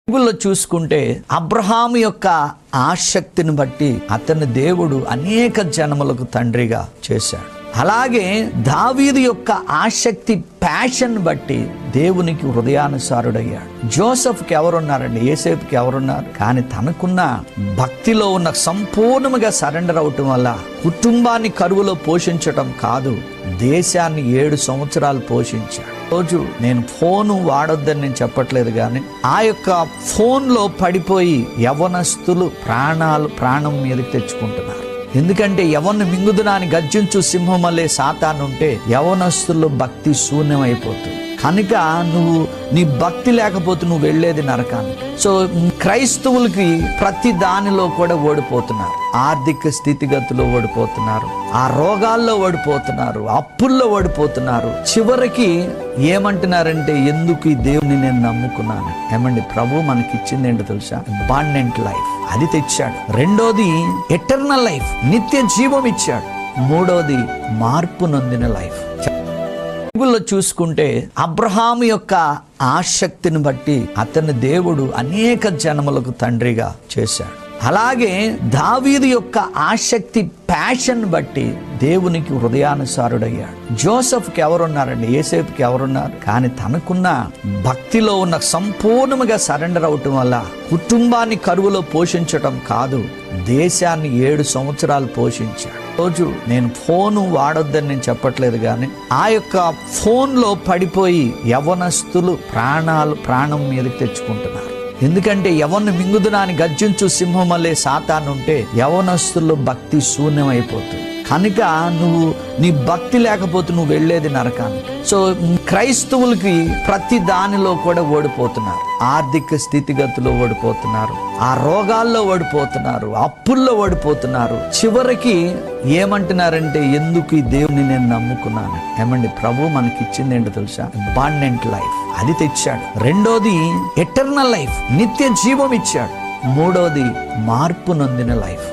బైబిల్లో చూసుకుంటే అబ్రహాము యొక్క ఆసక్తిని బట్టి అతని దేవుడు అనేక జనములకు తండ్రిగా చేశాడు. అలాగే దావీదు యొక్క ఆసక్తి ప్యాషన్ బట్టి దేవునికి హృదయానుసారుడయ్యాడు. జోసెఫ్కి ఎవరున్నారండి? యేసేపుకి ఎవరున్నారు? కానీ తనకున్న భక్తిలో ఉన్న సంపూర్ణంగా సరెండర్ అవటం వల్ల కుటుంబాన్ని కరువులో పోషించటం కాదు, దేశాన్ని 7 సంవత్సరాలు పోషించాడు. రోజు నేను ఫోను వాడొద్దని నేను చెప్పట్లేదు, కానీ ఆ యొక్క ఫోన్లో పడిపోయి యవ్వనస్తులు ప్రాణం మీదకి తెచ్చుకుంటున్నారు. ఎందుకంటే యవ్వను మింగుదునాని గర్జించు సింహం వల్లే సాతాను ఉంటే యవ్వనస్తుల్లో భక్తి శూన్యమైపోతుంది. కనుక నీ భక్తి లేకపోతే నువ్వు వెళ్ళేది నరకానికి. సో క్రైస్తవులకి ప్రతి దానిలో కూడా ఓడిపోతున్నారు. ఆర్థిక స్థితిగతుల్లో ఓడిపోతున్నారు, ఆ రోగాల్లో ఓడిపోతున్నారు, అప్పుల్లో ఓడిపోతున్నారు. చివరికి ఏమంటున్నారంటే, ఎందుకు ఈ దేవుని నేను నమ్ముకున్నాను? ఏమండి, ప్రభు మనకిచ్చింది ఏంటో తెలుసా? అబాండెంట్ లైఫ్, అది తెచ్చాడు. రెండోది ఎటర్నల్ లైఫ్, నిత్య జీవం ఇచ్చాడు. మూడోది మార్పు నొందిన లైఫ్. బైబిల్లో చూసుకుంటే అబ్రహాము యొక్క ఆసక్తిని బట్టి అతని దేవుడు అనేక జనములకు తండ్రిగా చేశాడు. అలాగే దావీదు యొక్క ఆసక్తి ప్యాషన్ బట్టి దేవునికి హృదయానుసారుడయ్యాడు. జోసెఫ్కి ఎవరున్నారండి? యేసేపుకి ఎవరున్నారు? కానీ తనకున్న భక్తిలో ఉన్న సంపూర్ణంగా సరెండర్ అవటం వల్ల కుటుంబాన్ని కరువులో పోషించటం కాదు, దేశాన్ని 7 సంవత్సరాలు పోషించాడు. రోజు నేను ఫోను వాడొద్దని నేను చెప్పట్లేదు, కానీ ఆ యొక్క ఫోన్లో పడిపోయి యవ్వనస్తులు ప్రాణం మీదకి తెచ్చుకుంటున్నారు. ఎందుకంటే యవ్వను మింగుదునాని గర్జించు సింహం వల్లే సాతాను ఉంటే యవ్వనస్తుల్లో భక్తి శూన్యమైపోతుంది. కనుక నీ భక్తి లేకపోతే నువ్వు వెళ్ళేది నరకానికి. సో క్రైస్తవులకి ప్రతి దానిలో కూడా ఓడిపోతున్నారు. ఆర్థిక స్థితిగతుల్లో ఓడిపోతున్నారు, ఆ రోగాల్లో ఓడిపోతున్నారు, అప్పుల్లో ఓడిపోతున్నారు. చివరికి ఏమంటున్నారంటే, ఎందుకు ఈ దేవుని నేను నమ్ముకున్నాను? ఏమండి, ప్రభు మనకిచ్చింది ఏంటో తెలుసా? అబాండెంట్ లైఫ్, అది తెచ్చాడు. రెండోది ఎటర్నల్ లైఫ్, నిత్య జీవం ఇచ్చాడు. మూడోది మార్పు నొందిన లైఫ్.